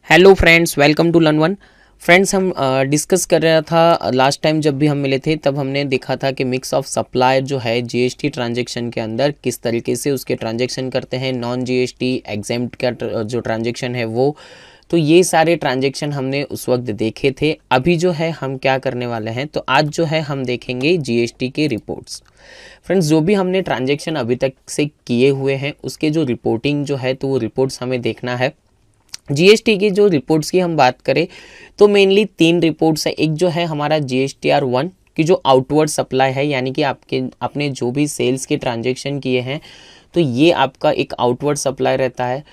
Hello friends, welcome to Learn One. Friends, हम discuss कर रहा था लास्ट टाइम जब भी हम मिले थे, तब हमने देखा था कि मिक्स ऑफ सप्लायर जो है जीएसटी ट्रांजैक्शन के अंदर किस तरीके से उसके ट्रांजैक्शन करते हैं, नॉन जीएसटी एग्जेम्प्ट का जो ट्रांजैक्शन है वो। तो ये सारे ट्रांजैक्शन हमने उस वक्त देखे थे। अभी जो है हम क्या करने वाले हैं, तो आज जो है हम देखेंगे जीएसटी के रिपोर्ट्स। फ्रेंड्स, जो भी हमने ट्रांजैक्शन अभी तक से किए हुए हैं उसके जो रिपोर्टिंग जो है, तो वो रिपोर्ट्स हमें देखना है। जीएसटी की जो रिपोर्ट्स की हम बात करें तो मेनली 3 रिपोर्ट्स है। एक जो है हमारा GSTR 1 की जो आउटवर्ड सप्लाई है, यानी कि आपने जो भी सेल्स के ट्रांजैक्शन किए हैं तो ये आपका एक आउटवर्ड सप्लाई रहता है।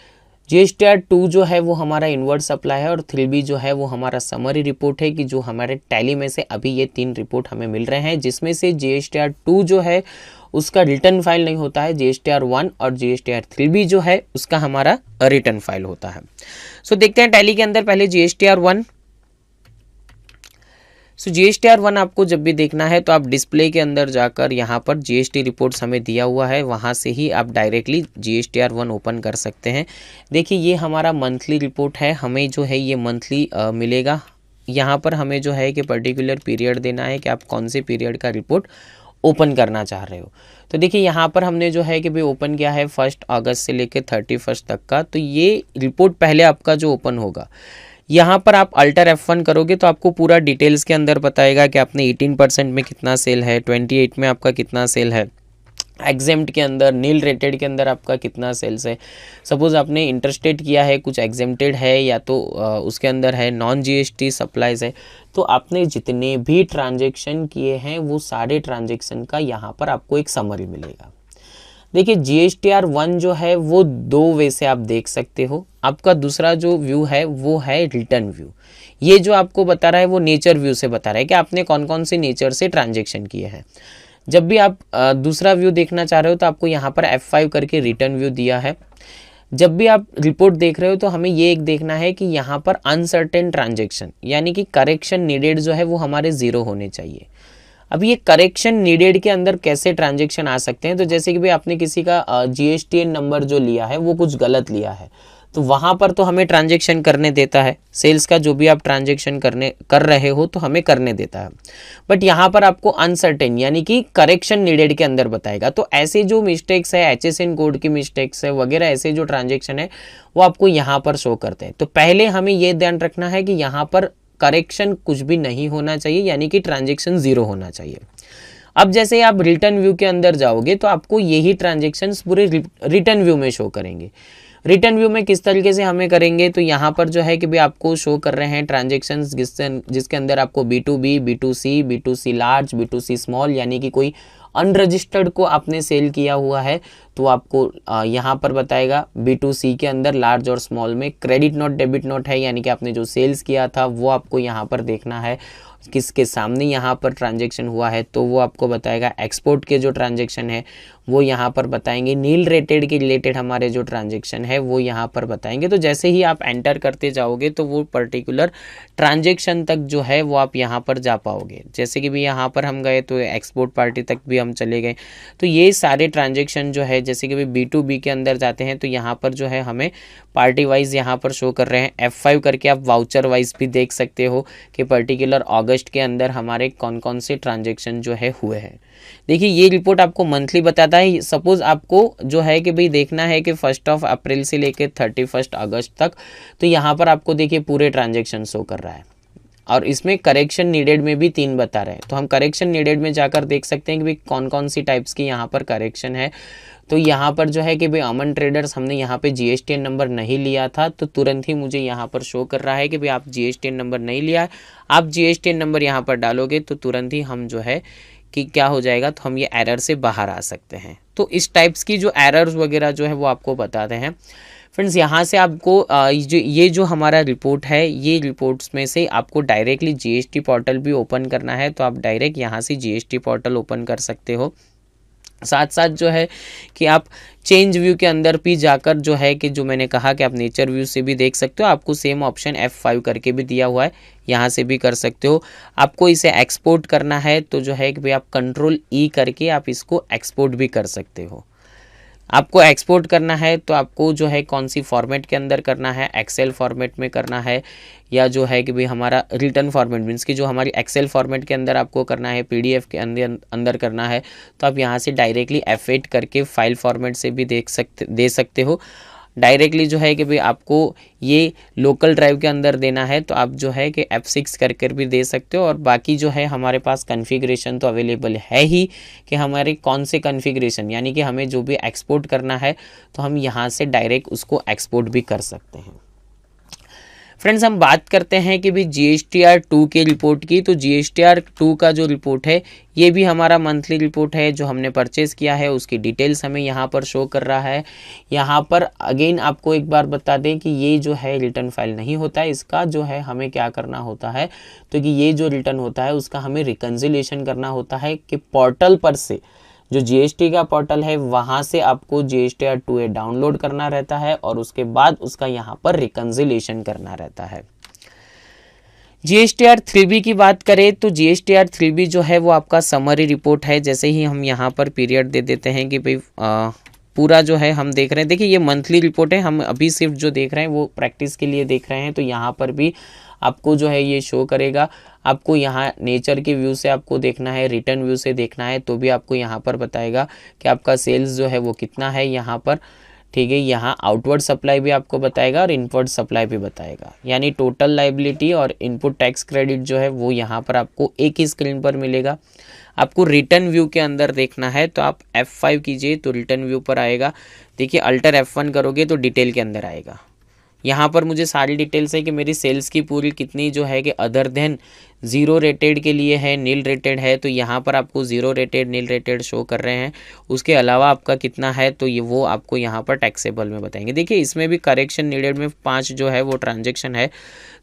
GSTR 2 जो है वो हमारा इनवर्ड सप्लाई है, और 3B जो है वो हमारा समरी रिपोर्ट है कि जो हमारे टैली में से अभी ये 3 रिपोर्ट हमें मिल रहे हैं, जिसमें से GSTR 2 जो है उसका रिटर्न फाइल नहीं होता है। GSTR 1 और GSTR 3B जो है उसका हमारा रिटर्न फाइल होता है। सो देखते हैं टैली के अंदर पहले GSTR 1। सो GSTR 1 आपको जब भी देखना है तो आप डिस्प्ले के अंदर जाकर यहाँ पर GST रिपोर्ट्स हमें दिया हुआ है, वहाँ से ही आप डायरेक्टली GSTR 1 ओपन कर सकते हैं। देखिए, ये हमारा मंथली रिपोर्ट है, हमें जो है ये मंथली मिलेगा। यहाँ पर हमें जो है कि पर्टिकुलर पीरियड देना है कि आप कौन से पीरियड का रिपोर्ट ओपन करना चाह रहे हो। तो देखिए यहाँ पर हमने जो है कि भाई ओपन किया है 1 अगस्त से लेकर 31 तक का। तो ये रिपोर्ट पहले आपका जो ओपन होगा, यहाँ पर आप अल्टर F1 करोगे तो आपको पूरा डिटेल्स के अंदर बताएगा कि आपने 18% में कितना सेल है, 28 में आपका कितना सेल है, एग्जेम्प्ट के अंदर, नील रेटेड के अंदर आपका कितना सेल्स है। सपोज आपने इंटरस्टेट किया है, कुछ एग्जेम्प्टेड है, या तो उसके अंदर है नॉन जीएसटी सप्लाईज है। तो आपने जितने भी ट्रांजैक्शन किए हैं वो सारे ट्रांजैक्शन का यहाँ पर आपको एक समरी मिलेगा। देखिए, GSTR 1 जो है वो 2 वे से आप देख सकते हो। आपका दूसरा जो व्यू है वो है रिटर्न व्यू। ये जो आपको बता रहा है वो नेचर व्यू से बता रहा है कि आपने कौन कौन से नेचर से ट्रांजैक्शन किए हैं। जब भी आप दूसरा व्यू देखना चाह रहे हो तो आपको यहाँ पर F5 करके रिटर्न व्यू दिया है। जब भी आप रिपोर्ट देख रहे हो तो हमें ये एक देखना है कि यहाँ पर अनसर्टेन ट्रांजैक्शन यानी कि करेक्शन नीडेड जो है वो हमारे 0 होने चाहिए। अब ये करेक्शन नीडेड के अंदर कैसे ट्रांजैक्शन आ सकते हैं, तो जैसे कि भाई आपने किसी का GSTN नंबर जो लिया है वो कुछ गलत लिया है, तो वहाँ पर तो हमें ट्रांजैक्शन करने देता है। सेल्स का जो भी आप ट्रांजैक्शन कर रहे हो तो हमें करने देता है। बट यहाँ पर आपको अनसर्टेन यानी कि करेक्शन नीडेड के अंदर बताएगा। तो ऐसे जो मिस्टेक्स है, HSN कोड की मिस्टेक्स है वगैरह, ऐसे जो ट्रांजैक्शन है वो आपको यहाँ पर शो करते हैं। तो पहले हमें ये ध्यान रखना है कि यहाँ पर करेक्शन कुछ भी नहीं होना चाहिए, यानी कि ट्रांजैक्शन 0 होना चाहिए। अब जैसे आप रिटर्न व्यू के अंदर जाओगे तो आपको यही ट्रांजैक्शंस पूरे रिटर्न व्यू में शो करेंगे। रिटर्न व्यू में किस तरीके से हमें करेंगे, तो यहाँ पर जो है कि भाई आपको शो कर रहे हैं ट्रांजैक्शंस जिसके अंदर आपको B2B, B2C, B2C large, B2C small, यानी कि कोई अनरजिस्टर्ड को आपने सेल किया हुआ है तो आपको यहाँ पर बताएगा। B2C के अंदर लार्ज और स्मॉल में क्रेडिट नोट, डेबिट नोट है, यानी कि आपने जो सेल्स किया था वो आपको यहाँ पर देखना है। किसके सामने यहाँ पर ट्रांजैक्शन हुआ है तो वो आपको बताएगा। एक्सपोर्ट के जो ट्रांजैक्शन है वो यहाँ पर बताएंगे। नील रेटेड के रिलेटेड हमारे जो ट्रांजैक्शन है वो यहाँ पर बताएंगे। तो जैसे ही आप एंटर करते जाओगे तो वो पर्टिकुलर ट्रांजैक्शन तक जो है वो आप यहाँ पर जा पाओगे। जैसे कि भी यहाँ पर हम गए तो एक्सपोर्ट पार्टी तक भी हम चले गए। तो ये सारे ट्रांजैक्शन जो है, जैसे कि भी B2B के अंदर जाते हैं तो यहाँ पर जो है हमें पार्टी वाइज यहाँ पर शो कर रहे हैं। F5 करके आप वाउचर वाइज भी देख सकते हो कि पर्टिकुलर अगस्त के अंदर हमारे कौन कौन से ट्रांजैक्शन जो है हुए हैं। देखिए, ये रिपोर्ट आपको मंथली बताता है। सपोज आपको जो है कि भाई देखना है कि 1 अप्रैल से लेकर 31 अगस्त तक, तो यहाँ पर आपको देखिए पूरे ट्रांजैक्शन शो कर रहा है, और इसमें करेक्शन नीडेड में भी 3 बता रहे हैं। तो हम करेक्शन नीडेड में जाकर देख सकते हैं कि भाई कौन कौन सी टाइप्स की यहाँ पर करेक्शन है। तो यहाँ पर जो है कि भाई अमन ट्रेडर्स, हमने यहाँ पे GSTN नंबर नहीं लिया था तो तुरंत ही मुझे यहाँ पर शो कर रहा है कि भाई आप GSTN नंबर नहीं लिया है। आप GSTN नंबर यहाँ पर डालोगे तो तुरंत ही हम जो है कि क्या हो जाएगा, तो हम ये एरर से बाहर आ सकते हैं। तो इस टाइप्स की जो एरर्स वगैरह जो है वो आपको बताते हैं। फ्रेंड्स, यहाँ से आपको ये जो हमारा रिपोर्ट है, ये रिपोर्ट्स में से आपको डायरेक्टली GST पोर्टल भी ओपन करना है तो आप डायरेक्ट यहाँ से GST पोर्टल ओपन कर सकते हो। साथ साथ जो है कि आप चेंज व्यू के अंदर भी जाकर जो है कि जो मैंने कहा कि आप नेचर व्यू से भी देख सकते हो। आपको सेम ऑप्शन F5 करके भी दिया हुआ है, यहाँ से भी कर सकते हो। आपको इसे एक्सपोर्ट करना है तो जो है कि भाई आप Ctrl E करके आप इसको एक्सपोर्ट भी कर सकते हो। आपको एक्सपोर्ट करना है तो आपको जो है कौन सी फॉर्मेट के अंदर करना है, एक्सेल फॉर्मेट में करना है या जो है कि भाई हमारा रिटर्न फॉर्मेट मीन्स कि जो हमारी एक्सेल फॉर्मेट के अंदर आपको करना है, पीडीएफ के अंदर करना है, तो आप यहाँ से डायरेक्टली F8 करके फाइल फॉर्मेट से भी दे सकते हो। डायरेक्टली जो है कि भाई आपको ये लोकल ड्राइव के अंदर देना है तो आप जो है कि F6 कर भी दे सकते हो। और बाकी जो है हमारे पास कॉन्फ़िगरेशन तो अवेलेबल है ही कि हमारे कौन से कॉन्फ़िगरेशन यानी कि हमें जो भी एक्सपोर्ट करना है तो हम यहाँ से डायरेक्ट उसको एक्सपोर्ट भी कर सकते हैं। फ्रेंड्स, हम बात करते हैं कि भी GSTR 2 के रिपोर्ट की। तो GSTR 2 का जो रिपोर्ट है ये भी हमारा मंथली रिपोर्ट है जो हमने परचेज़ किया है, उसकी डिटेल्स हमें यहाँ पर शो कर रहा है। यहाँ पर अगेन आपको एक बार बता दें कि ये जो है रिटर्न फाइल नहीं होता है, इसका जो है हमें क्या करना होता है तो कि ये जो रिटर्न होता है उसका हमें रिकन्सिलिएशन करना होता है कि पोर्टल पर से जो GST का पोर्टल है वहाँ से आपको GSTR 2A डाउनलोड करना रहता है और उसके बाद उसका यहाँ पर रिकन्सिलिएशन करना रहता है। GSTR 3B की बात करें तो GSTR 3B जो है वो आपका समरी रिपोर्ट है। जैसे ही हम यहाँ पर पीरियड दे देते हैं कि भाई पूरा जो है हम देख रहे हैं, देखिए ये मंथली रिपोर्ट है, हम अभी सिर्फ जो देख रहे हैं वो प्रैक्टिस के लिए देख रहे हैं। तो यहाँ पर भी आपको जो है ये शो करेगा। आपको यहाँ नेचर के व्यू से आपको देखना है, रिटर्न व्यू से देखना है तो भी आपको यहाँ पर बताएगा कि आपका सेल्स जो है वो कितना है यहाँ पर, ठीक है। यहाँ आउटवर्ड सप्लाई भी आपको बताएगा और इनवर्ड सप्लाई भी बताएगा, यानी टोटल लायबिलिटी और इनपुट टैक्स क्रेडिट जो है वो यहाँ पर आपको एक ही स्क्रीन पर मिलेगा। आपको रिटर्न व्यू के अंदर देखना है तो आप F5 कीजिए तो रिटर्न व्यू पर आएगा। देखिए अल्टर F1 करोगे तो डिटेल के अंदर आएगा। यहाँ पर मुझे सारी डिटेल्स है कि मेरी सेल्स की पूरी कितनी जो है कि अदर देन 0 रेटेड के लिए है, नील रेटेड है, तो यहाँ पर आपको 0 रेटेड नील रेटेड शो कर रहे हैं। उसके अलावा आपका कितना है तो ये वो आपको यहाँ पर टैक्सेबल में बताएंगे। देखिए इसमें भी करेक्शन नीडेड में 5 जो है वो ट्रांजेक्शन है।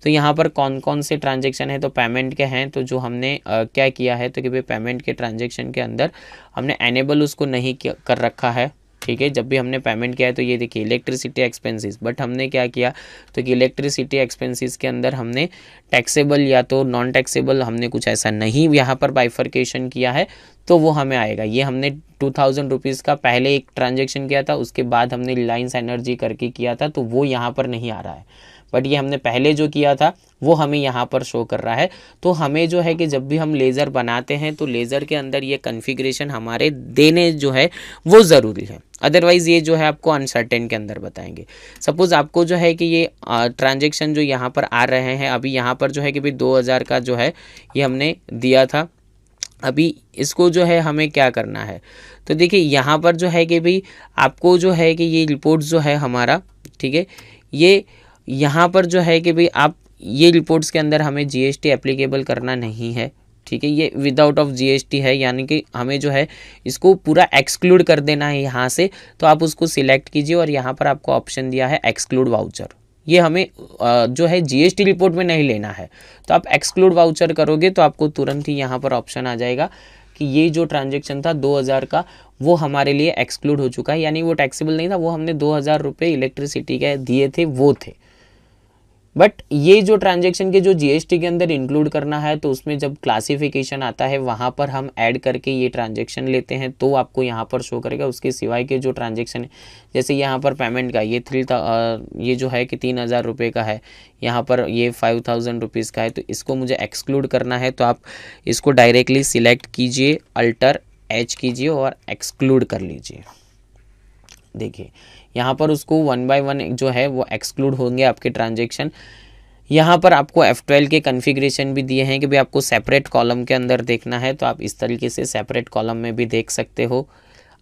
तो यहाँ पर कौन कौन से ट्रांजेक्शन है तो पेमेंट के हैं। तो जो हमने क्या किया है तो कि भाई पेमेंट के ट्रांजेक्शन के अंदर हमने एनेबल उसको नहीं कर रखा है, ठीक है। जब भी हमने पेमेंट किया है तो ये देखिए इलेक्ट्रिसिटी एक्सपेंसेस, बट हमने क्या किया तो कि इलेक्ट्रिसिटी एक्सपेंसेस के अंदर हमने टैक्सेबल या तो नॉन टैक्सेबल हमने कुछ ऐसा नहीं यहाँ पर बाइफर्केशन किया है तो वो हमें आएगा। ये हमने 2000 रुपीज़ का पहले एक ट्रांजेक्शन किया था, उसके बाद हमने रिलायंस एनर्जी करके किया था तो वो यहाँ पर नहीं आ रहा है, बट ये हमने पहले जो किया था वो हमें यहाँ पर शो कर रहा है। तो हमें जो है कि जब भी हम लेज़र बनाते हैं तो लेज़र के अंदर ये कॉन्फ़िगरेशन हमारे देने जो है वो ज़रूरी है, अदरवाइज़ ये जो है आपको अनसर्टेन के अंदर बताएंगे। सपोज़ आपको जो है कि ये ट्रांजेक्शन जो यहाँ पर आ रहे हैं, अभी यहाँ पर जो है कि भाई 2000 का जो है ये हमने दिया था, अभी इसको जो है हमें क्या करना है तो देखिए यहाँ पर जो है कि भाई आपको जो है कि ये रिपोर्ट जो है हमारा, ठीक है, ये यहाँ पर जो है कि भाई आप ये रिपोर्ट्स के अंदर हमें GST एप्लीकेबल करना नहीं है, ठीक है। ये विदाउट ऑफ GST है, यानी कि हमें जो है इसको पूरा एक्सक्लूड कर देना है यहाँ से। तो आप उसको सिलेक्ट कीजिए और यहाँ पर आपको ऑप्शन दिया है एक्सक्लूड वाउचर। ये हमें जो है GST रिपोर्ट में नहीं लेना है, तो आप एक्सक्लूड वाउचर करोगे तो आपको तुरंत ही यहाँ पर ऑप्शन आ जाएगा कि ये जो ट्रांजेक्शन था 2000 का वो हमारे लिए एक्सक्लूड हो चुका है, यानी वो टैक्सेबल नहीं था, वो हमने 2000 रुपये इलेक्ट्रिसिटी के दिए थे वो थे। बट ये जो ट्रांजेक्शन के जो GST के अंदर इंक्लूड करना है तो उसमें जब क्लासिफिकेशन आता है वहाँ पर हम ऐड करके ये ट्रांजेक्शन लेते हैं तो आपको यहाँ पर शो करेगा। उसके सिवाय के जो ट्रांजेक्शन है, जैसे यहाँ पर पेमेंट का ये जो है कि 3000 रुपये का है, यहाँ पर ये 5000 रुपीज़ का है, तो इसको मुझे एक्सक्लूड करना है तो आप इसको डायरेक्टली सिलेक्ट कीजिए, अल्टर H कीजिए और एक्सक्लूड कर लीजिए। देखिए यहाँ पर उसको 1 बाय 1 जो है वो एक्सक्लूड होंगे आपके ट्रांजेक्शन। यहाँ पर आपको F12 के कॉन्फ़िगरेशन भी दिए हैं कि भाई आपको सेपरेट कॉलम के अंदर देखना है तो आप इस तरीके से सेपरेट कॉलम में भी देख सकते हो।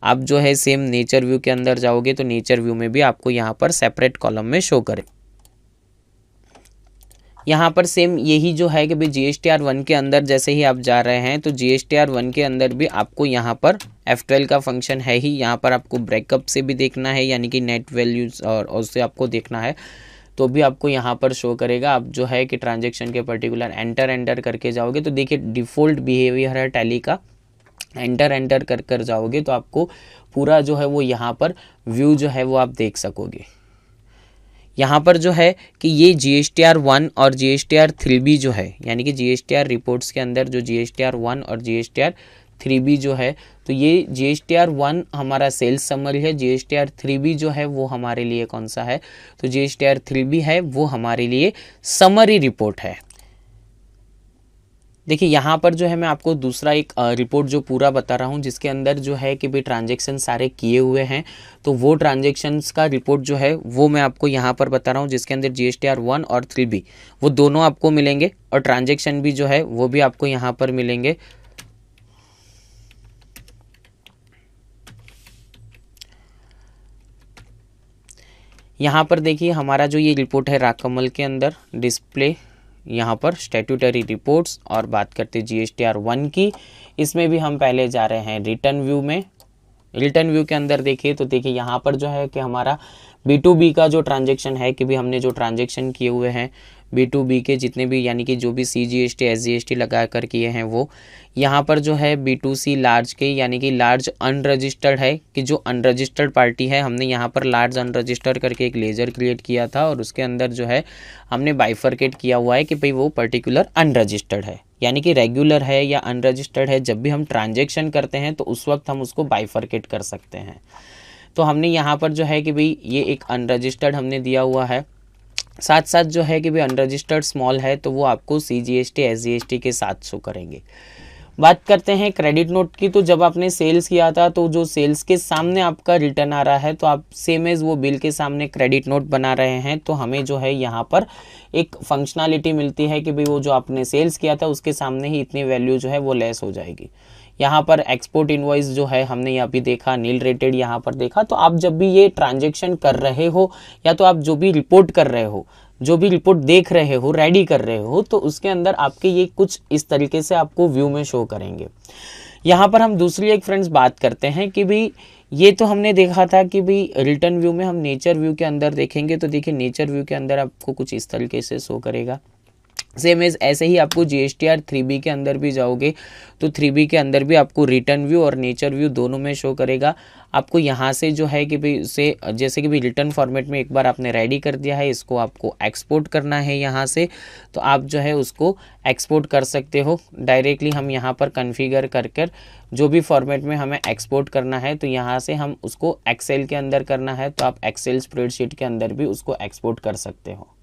आप जो है सेम नेचर व्यू के अंदर जाओगे तो नेचर व्यू में भी आपको यहाँ पर सेपरेट कॉलम में शो करे। यहाँ पर सेम यही जो है कि भाई GSTR 1 के अंदर जैसे ही आप जा रहे हैं तो GSTR 1 के अंदर भी आपको यहाँ पर F12 का फंक्शन है ही। यहाँ पर आपको ब्रेकअप से भी देखना है, यानी कि नेट वैल्यूज और उससे आपको देखना है तो भी आपको यहाँ पर शो करेगा। आप जो है कि ट्रांजेक्शन के पर्टिकुलर एंटर करके जाओगे तो देखिए डिफ़ॉल्ट बिहेवियर है टैली का, एंटर कर जाओगे तो आपको पूरा जो है वो यहाँ पर व्यू जो है वो आप देख सकोगे। यहाँ पर जो है कि ये GSTR 1 और GSTR 3B जो है, यानी कि GSTR रिपोर्ट्स के अंदर जो GSTR 1 और GSTR 3B जो है, तो ये GSTR1 हमारा सेल्स समरी है, GSTR3B जो है वो हमारे लिए कौन सा है, तो GSTR3B है वो हमारे लिए समरी रिपोर्ट है। देखिए यहाँ पर जो है मैं आपको दूसरा एक रिपोर्ट जो पूरा बता रहा हूँ, जिसके अंदर जो है कि भाई ट्रांजेक्शन सारे किए हुए हैं, तो वो ट्रांजेक्शन्स का रिपोर्ट जो है वो मैं आपको यहाँ पर बता रहा हूँ, जिसके अंदर GSTR1 और 3B वो दोनों आपको मिलेंगे और ट्रांजेक्शन भी जो है वो भी आपको यहाँ पर मिलेंगे। यहाँ पर देखिए हमारा जो ये रिपोर्ट है राकमल के अंदर डिस्प्ले, यहाँ पर स्टैट्यूटरी रिपोर्ट्स, और बात करते GSTR1 की, इसमें भी हम पहले जा रहे हैं रिटर्न व्यू में। रिटर्न व्यू के अंदर देखिए तो देखिए यहाँ पर जो है कि हमारा B2B का जो ट्रांजेक्शन है कि भी हमने जो ट्रांजेक्शन किए हुए हैं B2B के जितने भी, यानी कि जो भी CGST SGST लगा कर किए हैं वो, यहाँ पर जो है B2C लार्ज के, यानी कि लार्ज अनरजिस्टर्ड है, कि जो अनरजिस्टर्ड पार्टी है, हमने यहाँ पर लार्ज अनरजिस्टर्ड करके एक लेजर क्रिएट किया था और उसके अंदर जो है हमने बाइफरकेट किया हुआ है कि भाई वो पर्टिकुलर अनरजिस्टर्ड है, यानी कि रेगुलर है या अनरजिस्टर्ड है। जब भी हम ट्रांजेक्शन करते हैं तो उस वक्त हम उसको बाइफरकेट कर सकते हैं। तो हमने यहाँ पर जो है कि भाई ये एक अनरजिस्टर्ड हमने दिया हुआ है, साथ साथ जो है कि भाई अनरजिस्टर्ड स्मॉल है तो वो आपको CGST SGST के साथ शो करेंगे। बात करते हैं क्रेडिट नोट की, तो जब आपने सेल्स किया था तो जो सेल्स के सामने आपका रिटर्न आ रहा है तो आप सेम एज वो बिल के सामने क्रेडिट नोट बना रहे हैं, तो हमें जो है यहाँ पर एक फंक्शनलिटी मिलती है कि भाई वो जो आपने सेल्स किया था उसके सामने ही इतनी वैल्यू जो है वो लेस हो जाएगी। यहाँ पर एक्सपोर्ट इनवॉइस जो है हमने यहाँ भी देखा, नील रेटेड यहाँ पर देखा। तो आप जब भी ये ट्रांजेक्शन कर रहे हो या तो आप जो भी रिपोर्ट कर रहे हो, जो भी रिपोर्ट देख रहे हो, रेडी कर रहे हो, तो उसके अंदर आपके ये कुछ इस तरीके से आपको व्यू में शो करेंगे। यहाँ पर हम दूसरी एक फ्रेंड्स बात करते हैं कि भाई ये तो हमने देखा था कि भाई रिटर्न व्यू में, हम नेचर व्यू के अंदर देखेंगे तो देखिए नेचर व्यू के अंदर आपको कुछ इस तरीके से शो करेगा। सेम एज ऐसे ही आपको GSTR3B के अंदर भी जाओगे तो 3B के अंदर भी आपको रिटर्न व्यू और नेचर व्यू दोनों में शो करेगा। आपको यहाँ से जो है कि भाई से जैसे कि भाई रिटर्न फॉर्मेट में एक बार आपने रेडी कर दिया है, इसको आपको एक्सपोर्ट करना है यहाँ से, तो आप जो है उसको एक्सपोर्ट कर सकते हो डायरेक्टली। हम यहाँ पर कन्फिगर कर जो भी फॉर्मेट में हमें एक्सपोर्ट करना है तो यहाँ से हम उसको एक्सेल के अंदर करना है तो आप एक्सेल स्प्रेडशीट के अंदर भी उसको एक्सपोर्ट कर सकते हो।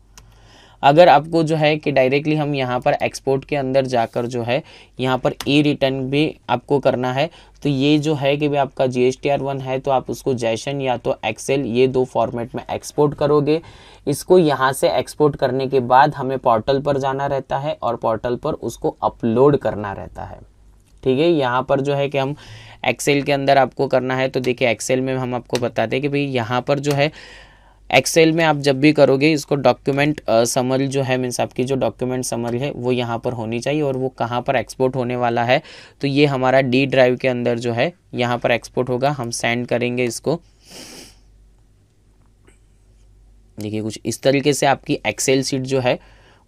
अगर आपको जो है कि डायरेक्टली हम यहाँ पर एक्सपोर्ट के अंदर जाकर जो है यहाँ पर ई रिटर्न भी आपको करना है, तो ये जो है कि भाई आपका GSTR1 है तो आप उसको जैसन या तो एक्सेल, ये दो फॉर्मेट में एक्सपोर्ट करोगे। इसको यहाँ से एक्सपोर्ट करने के बाद हमें पोर्टल पर जाना रहता है और पोर्टल पर उसको अपलोड करना रहता है। ठीक है, यहाँ पर जो है कि हम एक्सेल के अंदर आपको करना है, तो देखिए एक्सेल में हम आपको बताते हैं कि भाई यहाँ पर जो है एक्सेल में आप जब भी करोगे इसको डॉक्यूमेंट समरी जो है, मीन्स आपकी जो डॉक्यूमेंट समरी है वो यहाँ पर होनी चाहिए। और वो कहाँ पर एक्सपोर्ट होने वाला है, तो ये हमारा D ड्राइव के अंदर जो है यहाँ पर एक्सपोर्ट होगा। हम सेंड करेंगे इसको, देखिए कुछ इस तरीके से आपकी एक्सेल शीट जो है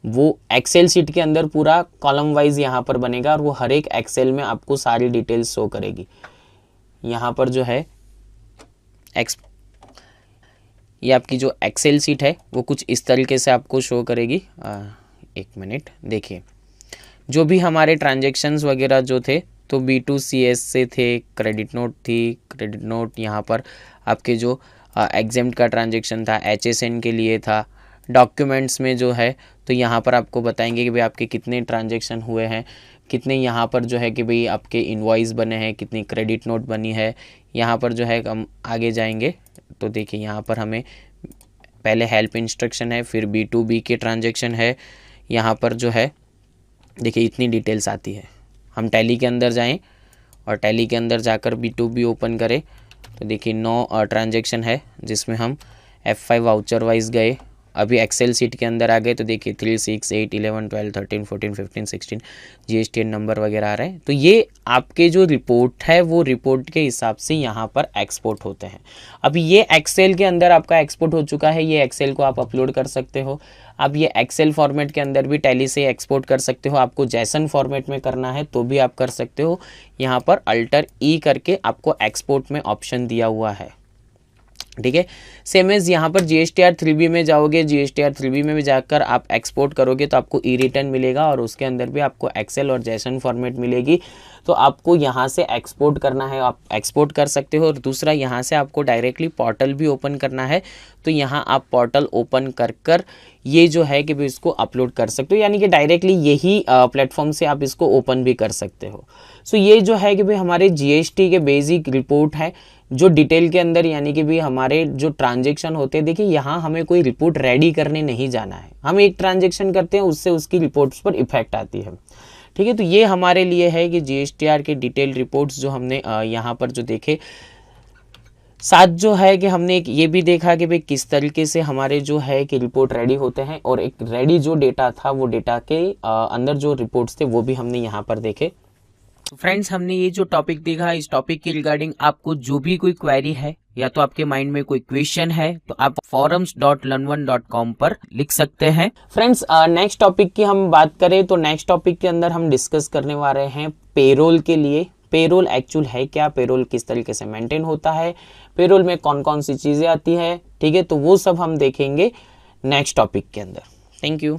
वो एक्सेल शीट के अंदर पूरा कॉलम वाइज यहाँ पर बनेगा और वो हर एक एक्सेल में आपको सारी डिटेल्स शो करेगी। यहाँ पर जो है ये आपकी जो एक्सेल शीट है वो कुछ इस तरीके से आपको शो करेगी। एक मिनट, देखिए जो भी हमारे ट्रांजेक्शन्स वगैरह जो थे तो B2CS से थे, क्रेडिट नोट थी, क्रेडिट नोट यहाँ पर आपके जो एग्जेम्प्ट का ट्रांजेक्शन था HSN के लिए था। डॉक्यूमेंट्स में जो है तो यहाँ पर आपको बताएंगे कि भाई आपके कितने ट्रांजेक्शन हुए हैं, कितने यहाँ पर जो है कि भाई आपके इनवॉइस बने हैं, कितनी क्रेडिट नोट बनी है। यहाँ पर जो है हम आगे जाएंगे तो देखिए यहाँ पर हमें पहले हेल्प इंस्ट्रक्शन है, फिर B2B के ट्रांजेक्शन है। यहाँ पर जो है देखिए इतनी डिटेल्स आती है। हम टैली के अंदर जाएं और टैली के अंदर जाकर B2B ओपन करें तो देखिए 9 ट्रांजेक्शन है जिसमें हम F5 वाउचर वाइज गए। अभी एक्सेल सीट के अंदर आ गए तो देखिए 3, 6, 8, 11, 12, 13, 14, 15, 16 GSTN नंबर वगैरह आ रहे हैं। तो ये आपके जो रिपोर्ट है वो रिपोर्ट के हिसाब से यहाँ पर एक्सपोर्ट होते हैं। अभी ये एक्सेल के अंदर आपका एक्सपोर्ट हो चुका है, ये एक्सेल को आप अपलोड कर सकते हो। आप ये एक्सेल फॉर्मेट के अंदर भी टैली से एक्सपोर्ट कर सकते हो। आपको जैसन फॉर्मेट में करना है तो भी आप कर सकते हो। यहाँ पर अल्टर ई करके आपको एक्सपोर्ट में ऑप्शन दिया हुआ है। ठीक है। सेम एज यहाँ पर GSTR 3B में जाओगे, GSTR 3B में भी जाकर आप एक्सपोर्ट करोगे तो आपको ई रिटर्न मिलेगा और उसके अंदर भी आपको एक्सेल और जैसन फॉर्मेट मिलेगी। तो आपको यहाँ से एक्सपोर्ट करना है, आप एक्सपोर्ट कर सकते हो। और दूसरा, यहाँ से आपको डायरेक्टली पोर्टल भी ओपन करना है, तो यहाँ आप पोर्टल ओपन कर ये जो है कि भी इसको अपलोड कर सकते हो, यानी कि डायरेक्टली यही प्लेटफॉर्म से आप इसको ओपन भी कर सकते हो। सो ये जो है कि भाई हमारे GST के बेसिक रिपोर्ट है जो डिटेल के अंदर, यानी कि भी हमारे जो ट्रांजेक्शन होते हैं, देखिए यहाँ हमें कोई रिपोर्ट रेडी करने नहीं जाना है, हम एक ट्रांजेक्शन करते हैं उससे उसकी रिपोर्ट्स पर इफेक्ट आती है। ठीक है, तो ये हमारे लिए है कि GSTR के डिटेल रिपोर्ट्स जो हमने यहाँ पर जो देखे। साथ जो है कि हमने एक ये भी देखा कि भाई किस तरीके से हमारे जो है कि रिपोर्ट रेडी होते हैं, और एक रेडी जो डेटा था वो डेटा के अंदर जो रिपोर्ट्स थे वो भी हमने यहाँ पर देखे। तो फ्रेंड्स, हमने ये जो टॉपिक देखा, इस टॉपिक के रिगार्डिंग आपको जो भी कोई क्वेरी है या तो आपके माइंड में कोई क्वेश्चन है तो आप forums.learn1.com पर लिख सकते हैं। फ्रेंड्स, नेक्स्ट टॉपिक की हम बात करें तो नेक्स्ट टॉपिक के अंदर हम डिस्कस करने वाले हैं पेरोल के लिए। पेरोल एक्चुअल है क्या, पेरोल किस तरीके से मेंटेन होता है, पेरोल में कौन कौन सी चीजें आती है। ठीक है, तो वो सब हम देखेंगे नेक्स्ट टॉपिक के अंदर। Thank you.